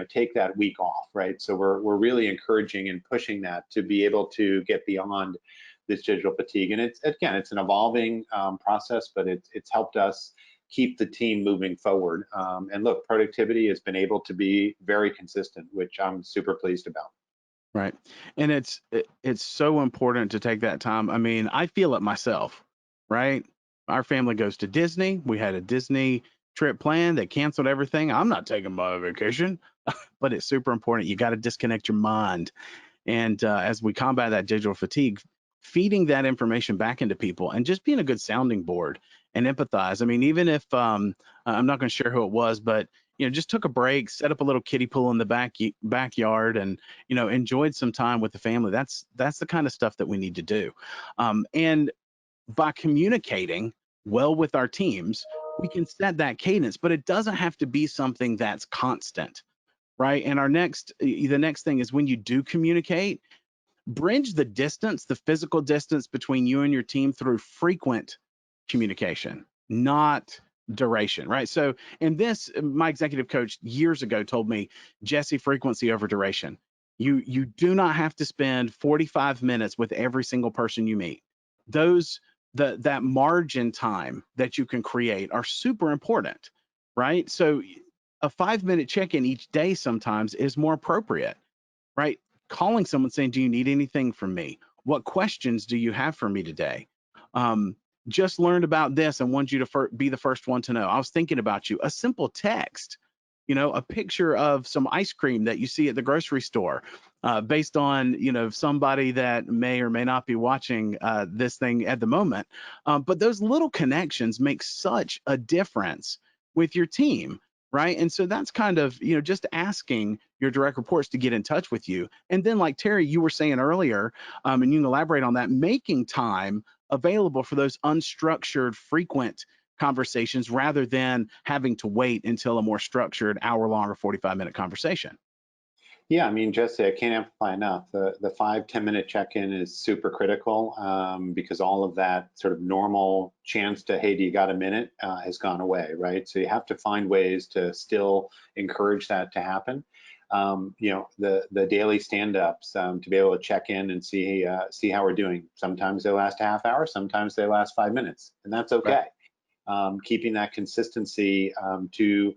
take that week off, right? So we're really encouraging and pushing that to be able to get beyond this digital fatigue. And it's an evolving process, but it's helped us keep the team moving forward. And look, productivity has been able to be very consistent, which I'm super pleased about. Right. And it's so important to take that time. I mean, I feel it myself, right? Our family goes to Disney. We had a Disney trip planned. They canceled everything. I'm not taking my vacation, but it's super important. You got to disconnect your mind. And as we combat that digital fatigue, feeding that information back into people and just being a good sounding board and empathize. I mean, even if I'm not going to share who it was, but just took a break, set up a little kiddie pool in the backyard, and enjoyed some time with the family. That's the kind of stuff that we need to do. And by communicating well with our teams, we can set that cadence, but it doesn't have to be something that's constant, right? And the next thing is when you do communicate, bridge the distance, the physical distance between you and your team through frequent communication, not duration, right? So in this, my executive coach years ago told me, Jesse, frequency over duration. You do not have to spend 45 minutes with every single person you meet. That margin time that you can create are super important, right? So a 5-minute check-in each day sometimes is more appropriate, right? Calling someone saying, do you need anything from me? What questions do you have for me today? Just learned about this and want you to be the first one to know. I was thinking about you. A simple text, a picture of some ice cream that you see at the grocery store, based on, somebody that may or may not be watching this thing at the moment. But those little connections make such a difference with your team, right? And so that's kind of, just asking your direct reports to get in touch with you. And then, like Terry, you were saying earlier, and you can elaborate on that, making time available for those unstructured, frequent conversations rather than having to wait until a more structured hour-long or 45-minute conversation. Yeah, I mean, Jesse, I can't amplify enough. The 5-10 minute check-in is super critical, because all of that sort of normal chance to, hey, do you got a minute, has gone away, right? So you have to find ways to still encourage that to happen. The daily stand-ups, to be able to check in and see how we're doing. Sometimes they last a half hour, sometimes they last 5 minutes, and that's okay. Right. Keeping that consistency to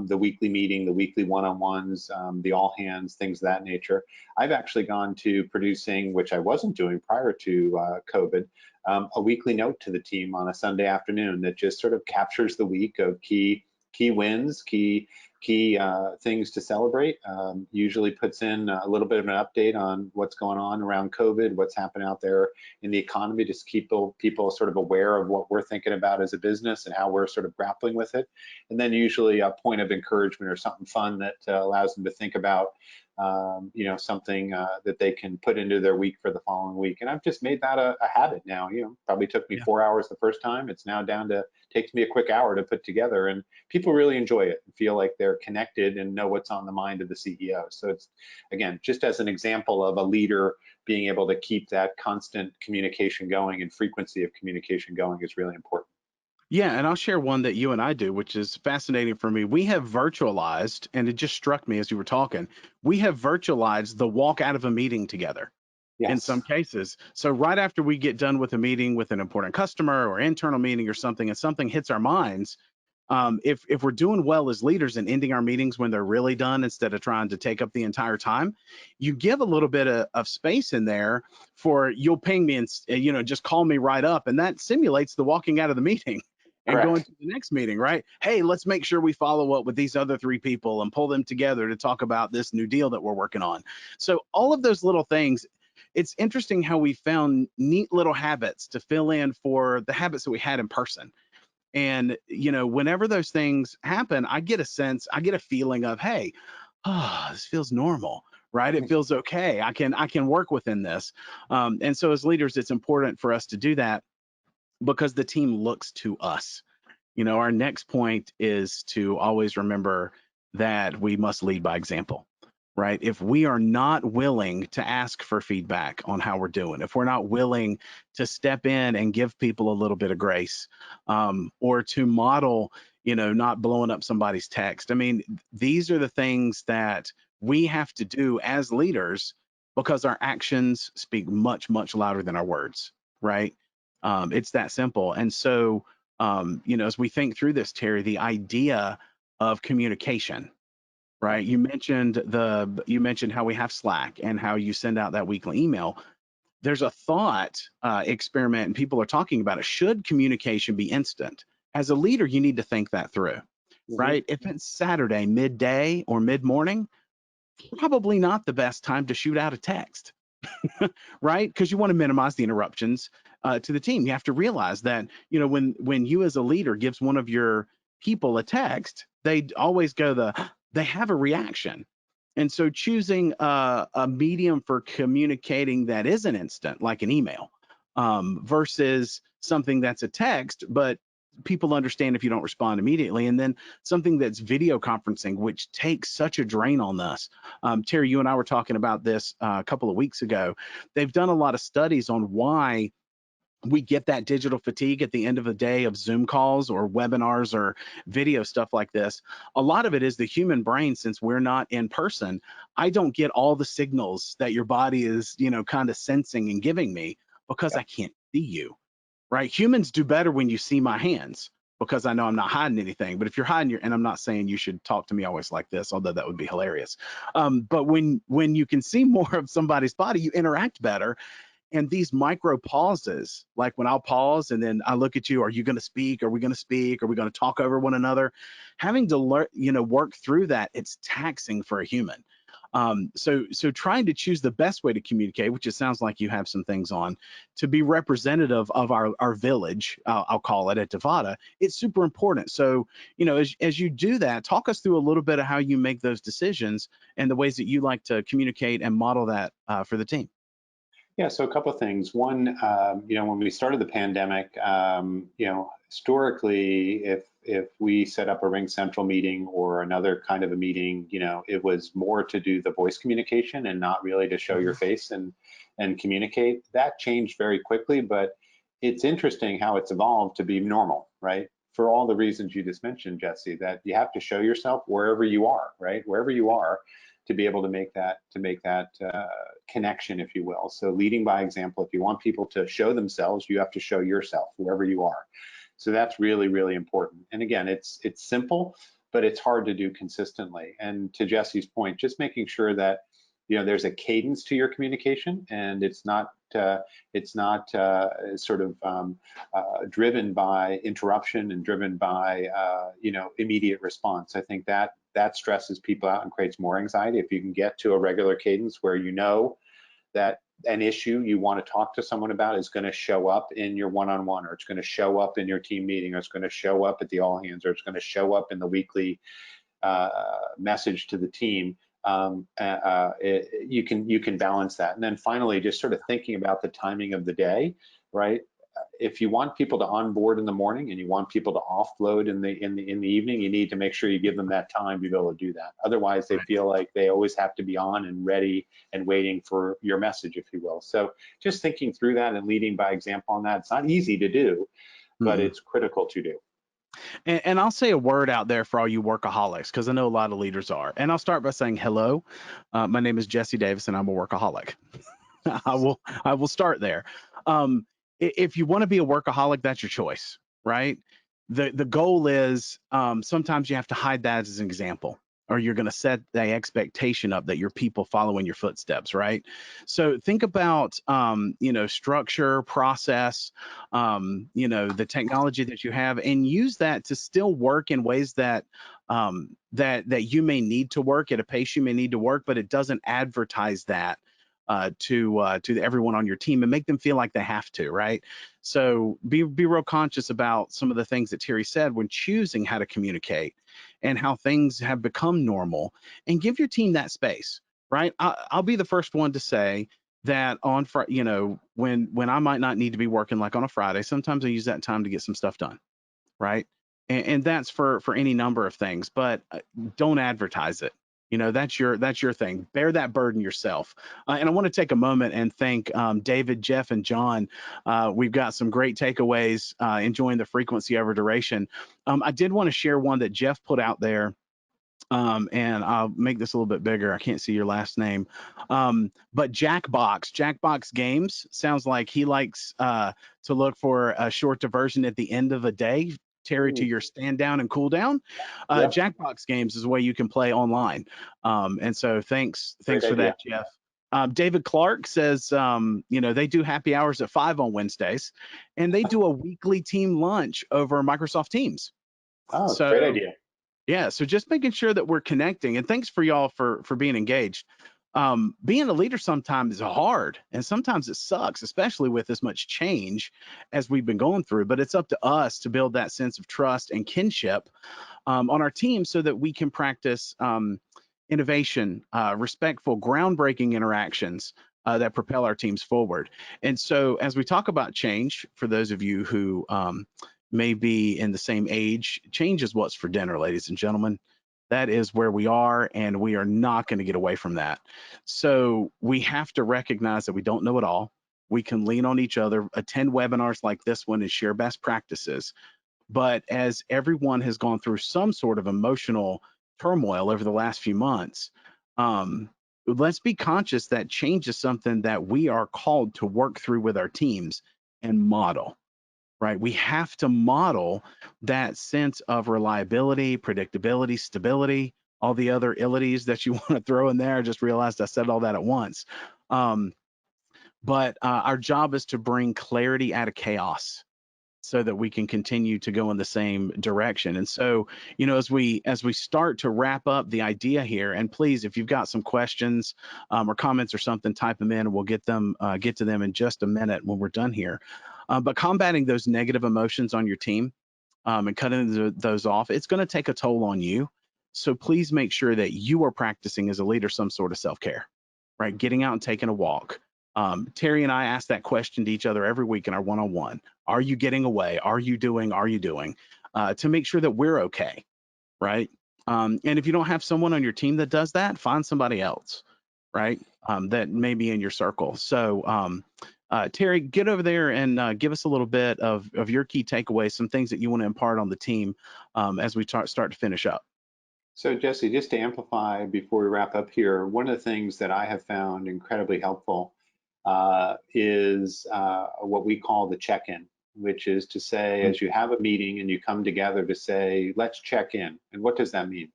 the weekly meeting, the weekly one-on-ones, the all hands, things of that nature. I've actually gone to producing, which I wasn't doing prior to COVID, a weekly note to the team on a Sunday afternoon that just sort of captures the week of key wins, key key things to celebrate. Usually puts in a little bit of an update on what's going on around COVID, what's happening out there in the economy, just keep people sort of aware of what we're thinking about as a business and how we're sort of grappling with it. And then usually a point of encouragement or something fun that allows them to think about something that they can put into their week for the following week. And I've just made that a habit now. Probably took me 4 hours the first time. It's now down to, takes me a quick hour to put together, and people really enjoy it and feel like they're connected and know what's on the mind of the CEO. So it's, again, just as an example of a leader being able to keep that constant communication going and frequency of communication going is really important. Yeah, and I'll share one that you and I do, which is fascinating for me. We have virtualized, and it just struck me as you were talking, we have virtualized the walk out of a meeting together in Yes. some cases. So right after we get done with a meeting with an important customer or internal meeting or something, and something hits our minds, if we're doing well as leaders and ending our meetings when they're really done instead of trying to take up the entire time, you give a little bit of space in there for, you'll ping me and just call me right up, and that simulates the walking out of the meeting and going Correct. to the next meeting, right? Hey, let's make sure we follow up with these other 3 people and pull them together to talk about this new deal that we're working on. So all of those little things, it's interesting how we found neat little habits to fill in for the habits that we had in person. And, whenever those things happen, I get a feeling of, hey, this feels normal, right? It feels okay. I can work within this. And so as leaders, it's important for us to do that because the team looks to us. Our next point is to always remember that we must lead by example, right? If we are not willing to ask for feedback on how we're doing, if we're not willing to step in and give people a little bit of grace, or to model, not blowing up somebody's text. I mean, these are the things that we have to do as leaders because our actions speak much, much louder than our words, right? It's that simple. And so, as we think through this, Terry, the idea of communication, right? You mentioned how we have Slack and how you send out that weekly email. There's a thought experiment, and people are talking about it. Should communication be instant? As a leader, you need to think that through, Mm-hmm. right? If it's Saturday midday or mid morning, probably not the best time to shoot out a text. Right? Because you want to minimize the interruptions to the team. You have to realize that, when you as a leader gives one of your people a text, they always they have a reaction. And so choosing a medium for communicating that isn't instant, like an email, versus something that's a text, but people understand if you don't respond immediately. And then something that's video conferencing, which takes such a drain on us. Terry, you and I were talking about this a couple of weeks ago. They've done a lot of studies on why we get that digital fatigue at the end of the day of Zoom calls or webinars or video stuff like this. A lot of it is the human brain. Since we're not in person, I don't get all the signals that your body is, kind of sensing and giving me because I can't see you, right? Humans do better when you see my hands because I know I'm not hiding anything. But if you're hiding and I'm not saying you should talk to me always like this, although that would be hilarious. But when you can see more of somebody's body, you interact better. And these micro pauses, like when I'll pause and then I look at you, are you going to speak? Are we going to speak? Are we going to talk over one another? Having to learn, work through that, it's taxing for a human. So trying to choose the best way to communicate, which it sounds like you have some things on, to be representative of our village, I'll call it at Devada, it's super important. So, as you do that, talk us through a little bit of how you make those decisions and the ways that you like to communicate and model that for the team. Yeah, so a couple of things. One, when we started the pandemic, historically, if we set up a Ring Central meeting or another kind of a meeting, it was more to do the voice communication and not really to show your face and communicate. That changed very quickly, but it's interesting how it's evolved to be normal, right? For all the reasons you just mentioned, Jesse, that you have to show yourself wherever you are, right? Wherever you are, to be able to make that connection, if you will. So leading by example. If you want people to show themselves, you have to show yourself wherever you are. So that's really, really important. And again, it's simple, but it's hard to do consistently. And to Jesse's point, just making sure that there's a cadence to your communication, and it's not sort of driven by interruption and driven by immediate response. I think that that stresses people out and creates more anxiety. If you can get to a regular cadence where you know that an issue you want to talk to someone about is going to show up in your one-on-one, or it's going to show up in your team meeting, or it's going to show up at the all hands, or it's going to show up in the weekly message to the team, you can balance that. And then finally, just sort of thinking about the timing of the day, right? If you want people to onboard in the morning and you want people to offload in the evening, you need to make sure you give them that time to be able to do that. Otherwise, they feel like they always have to be on and ready and waiting for your message, if you will. So just thinking through that and leading by example on that. It's not easy to do, but it's critical to do. And I'll say a word out there for all you workaholics, because I know a lot of leaders are. And I'll start by saying hello. My name is Jesse Davis, and I'm a workaholic. I will start there. If you want to be a workaholic, that's your choice, right? The goal is sometimes you have to hide that as an example, or you're going to set the expectation up that your people follow in your footsteps, right? So think about structure, process, the technology that you have, and use that to still work in ways that that you may need to work at a pace you may need to work, but it doesn't advertise that to everyone on your team and make them feel like they have to, right? So be real conscious about some of the things that Terry said when choosing how to communicate and how things have become normal, and give your team that space, right? I'll be the first one to say that on Friday, when I might not need to be working like on a Friday, sometimes I use that time to get some stuff done, right? And that's for any number of things, but don't advertise it. That's your thing. Bear that burden yourself. And I want to take a moment and thank David, Jeff, and John. We've got some great takeaways, enjoying the frequency over duration. I did want to share one that Jeff put out there. And I'll make this a little bit bigger. I can't see your last name. But Jackbox Games sounds like he likes to look for a short diversion at the end of a day, Terry, to your stand down and cool down. Yep. Jackbox Games is a way you can play online. And so thanks for that, Jeff. David Clark says, they do happy hours at 5 on Wednesdays, and they do a weekly team lunch over Microsoft Teams. Oh, so, great idea. Yeah, so just making sure that we're connecting, and thanks for y'all for being engaged. Being a leader sometimes is hard, and sometimes it sucks, especially with as much change as we've been going through. But it's up to us to build that sense of trust and kinship on our team so that we can practice innovation, respectful, groundbreaking interactions that propel our teams forward. And so as we talk about change, for those of you who may be in the same age, change is what's for dinner, ladies and gentlemen. That is where we are, and we are not going to get away from that. So we have to recognize that we don't know it all. We can lean on each other, attend webinars like this one, and share best practices. But as everyone has gone through some sort of emotional turmoil over the last few months, let's be conscious that change is something that we are called to work through with our teams and model. Right? We have to model that sense of reliability, predictability, stability, all the other illities that you want to throw in there. I just realized I said all that at once. But our job is to bring clarity out of chaos so that we can continue to go in the same direction. And so, as we start to wrap up the idea here, and please, if you've got some questions or comments or something, type them in, and we'll get to them in just a minute when we're done here. But combating those negative emotions on your team and cutting those off, it's going to take a toll on you. So please make sure that you are practicing as a leader some sort of self-care, right? Getting out and taking a walk. Terry and I ask that question to each other every week in our one-on-one. Are you getting away? Are you doing? To make sure that we're okay, right? And if you don't have someone on your team that does that, find somebody else, right? That may be in your circle. So Terry, get over there and give us a little bit of your key takeaways, some things that you want to impart on the team as we start to finish up. So Jesse, just to amplify before we wrap up here, one of the things that I have found incredibly helpful is what we call the check-in, which is to say, as you have a meeting and you come together to say, let's check in. And what does that mean?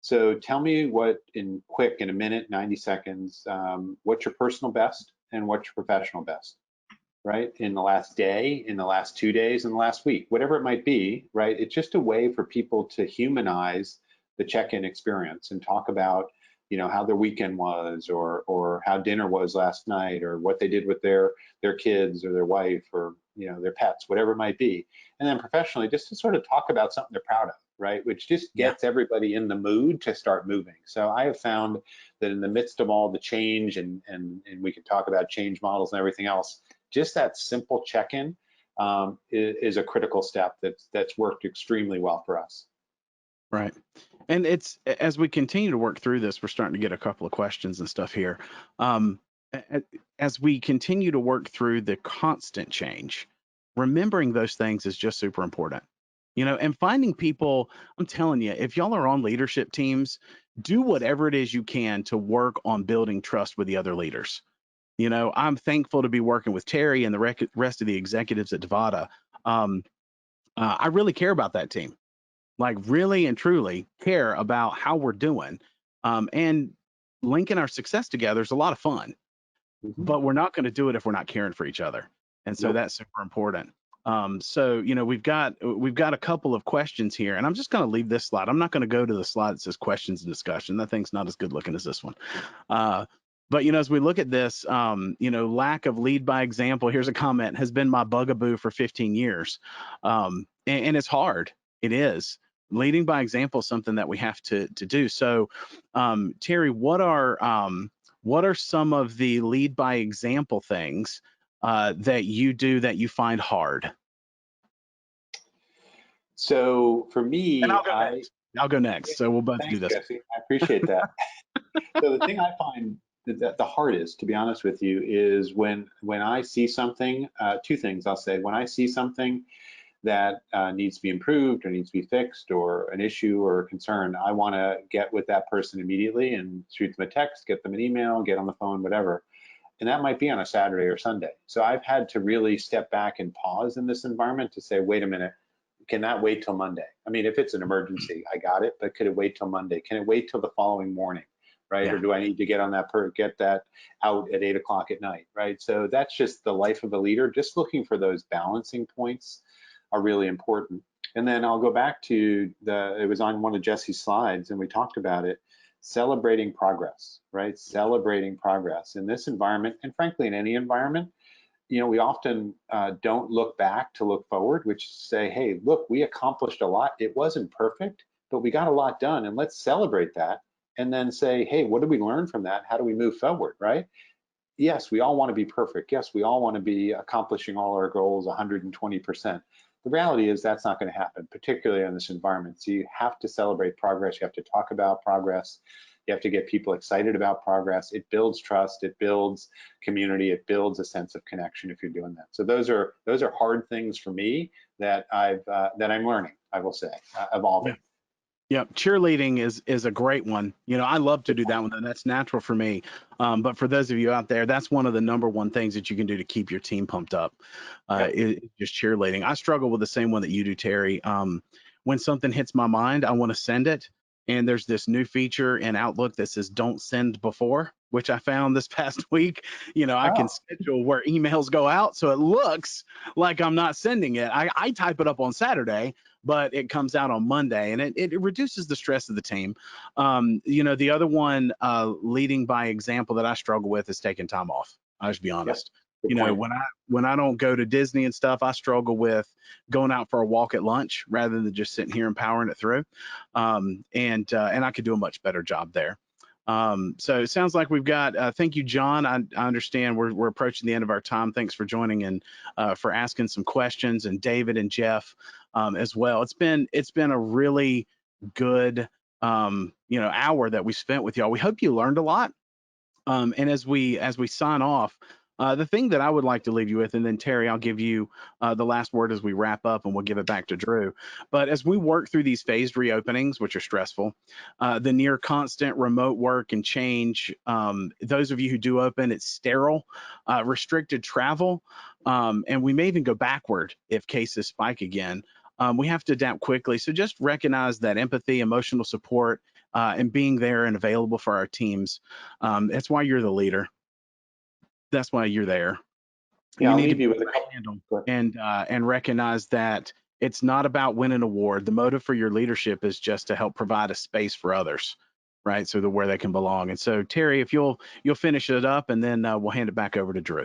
So tell me what, in a minute, 90 seconds, what's your personal best and what's your professional best, right? In the last day, in the last 2 days, in the last week, whatever it might be, right? It's just a way for people to humanize the check-in experience and talk about, you know, how their weekend was, or how dinner was last night, or what they did with their kids or their wife, or, you know, their pets, whatever it might be. And then professionally, just to sort of talk about something they're proud of, right? Which just gets everybody in the mood to start moving. So I have found that in the midst of all the change, and we can talk about change models and everything else, just that simple check-in is a critical step that's worked extremely well for us. Right. And it's, as we continue to work through this, we're starting to get a couple of questions and stuff here. As we continue to work through the constant change, remembering those things is just super important. You know, and finding people, I'm telling you, if y'all are on leadership teams, do whatever it is you can to work on building trust with the other leaders. You know, I'm thankful to be working with Terry and the rest of the executives at Devada. I really care about that team, like really and truly care about how we're doing. And linking our success together is a lot of fun, but we're not going to do it if we're not caring for each other. And so that's super important. So, you know, we've got a couple of questions here, and I'm just going to leave this slide. I'm not going to go to the slide that says questions and discussion. That thing's not as good looking as this one. But, you know, as we look at this, you know, lack of lead by example, here's a comment, has been my bugaboo for 15 years. And it's hard. It is. Leading by example is something that we have to do. So, Terry, what are some of the lead by example things that you do that you find hard? So for me, and I'll go next. So we'll both thanks, do this. Jesse. I appreciate that. So the thing I find that the hardest, to be honest with you, is when I see something. Two things I'll say. When I see something that needs to be improved or needs to be fixed, or an issue or a concern, I want to get with that person immediately and shoot them a text, get them an email, get on the phone, whatever. And that might be on a Saturday or Sunday. So I've had to really step back and pause in this environment to say, wait a minute, can that wait till Monday? I mean, if it's an emergency, I got it, but could it wait till Monday? Can it wait till the following morning, right? Yeah. Or do I need to get on that get that out at 8 o'clock at night, right? So that's just the life of a leader. Just looking for those balancing points are really important. And then I'll go back to it was on one of Jesse's slides, and we talked about it, celebrating progress, right? Celebrating progress in this environment, and frankly, in any environment. You know, we often don't look back to look forward, which say, hey, look, we accomplished a lot. It wasn't perfect, but we got a lot done, and let's celebrate that. And then say, hey, what did we learn from that? How do we move forward, right? Yes, we all want to be perfect. Yes, we all want to be accomplishing all our goals 120%. The reality is that's not going to happen, particularly in this environment. So you have to celebrate progress. You have to talk about progress. You have to get people excited about progress. It builds trust. It builds community. It builds a sense of connection if you're doing that. So those are hard things for me that I'm learning, I will say, evolving. Yeah, cheerleading is a great one. You know, I love to do that one, and that's natural for me. But for those of you out there, that's one of the number one things that you can do to keep your team pumped up, is just cheerleading. I struggle with the same one that you do, Terry. When something hits my mind, I want to send it. And there's this new feature in Outlook that says don't send before, which I found this past week. You know, I can schedule where emails go out so it looks like I'm not sending it. I type it up on Saturday, but it comes out on Monday, and it reduces the stress of the team. You know, the other one, leading by example, that I struggle with is taking time off. I'll just be honest. Good You know, point. when I don't go to Disney and stuff, I struggle with going out for a walk at lunch rather than just sitting here and powering it through. And I could do a much better job there. So it sounds like we've got, thank you, John. I understand we're approaching the end of our time. Thanks for joining and for asking some questions, and David and Jeff as well. It's been a really good, you know, hour that we spent with y'all. We hope you learned a lot. And as we sign off, the thing that I would like to leave you with, and then Terry, I'll give you the last word as we wrap up, and we'll give it back to Drew. But as we work through these phased reopenings, which are stressful, the near constant remote work and change, those of you who do open, it's sterile, restricted travel, and we may even go backward if cases spike again. We have to adapt quickly. So just recognize that empathy, emotional support, and being there and available for our teams. That's why you're the leader. That's why you're there. Yeah, You I'll need to leave be you with a able to couple. handle and recognize that it's not about winning an award. The motive for your leadership is just to help provide a space for others, right? So where they can belong. And so Terry, if you'll finish it up, and then we'll hand it back over to Drew.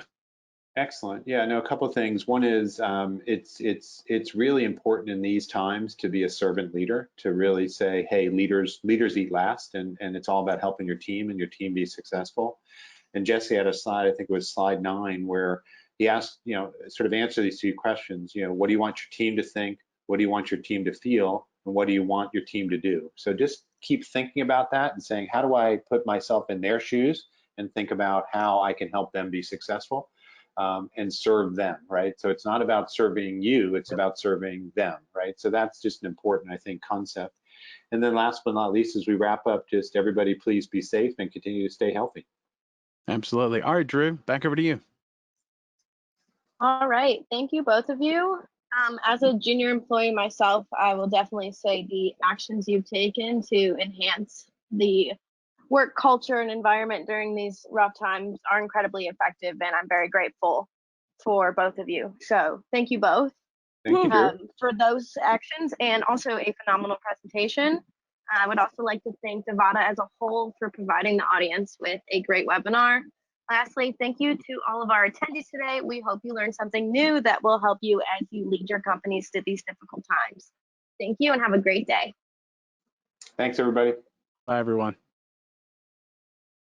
Excellent. Yeah, no, a couple of things. One is it's really important in these times to be a servant leader, to really say, hey, leaders eat last, and it's all about helping your team and your team be successful. And Jesse had a slide, I think it was slide 9, where he asked, sort of answer these 2 questions. What do you want your team to think? What do you want your team to feel? And what do you want your team to do? So just keep thinking about that and saying, how do I put myself in their shoes and think about how I can help them be successful and serve them, right? So it's not about serving you, it's about serving them, right? So that's just an important, I think, concept. And then last but not least, as we wrap up, just everybody please be safe and continue to stay healthy. Absolutely. All right, Drew, back over to you. All right, thank you both of you. As a junior employee myself, I will definitely say the actions you've taken to enhance the work culture and environment during these rough times are incredibly effective, and I'm very grateful for both of you. So thank you both Thank you, Drew. for those actions, and also a phenomenal presentation. I would also like to thank Devada as a whole for providing the audience with a great webinar. Lastly, thank you to all of our attendees today. We hope you learned something new that will help you as you lead your companies through these difficult times. Thank you and have a great day. Thanks, everybody. Bye, everyone.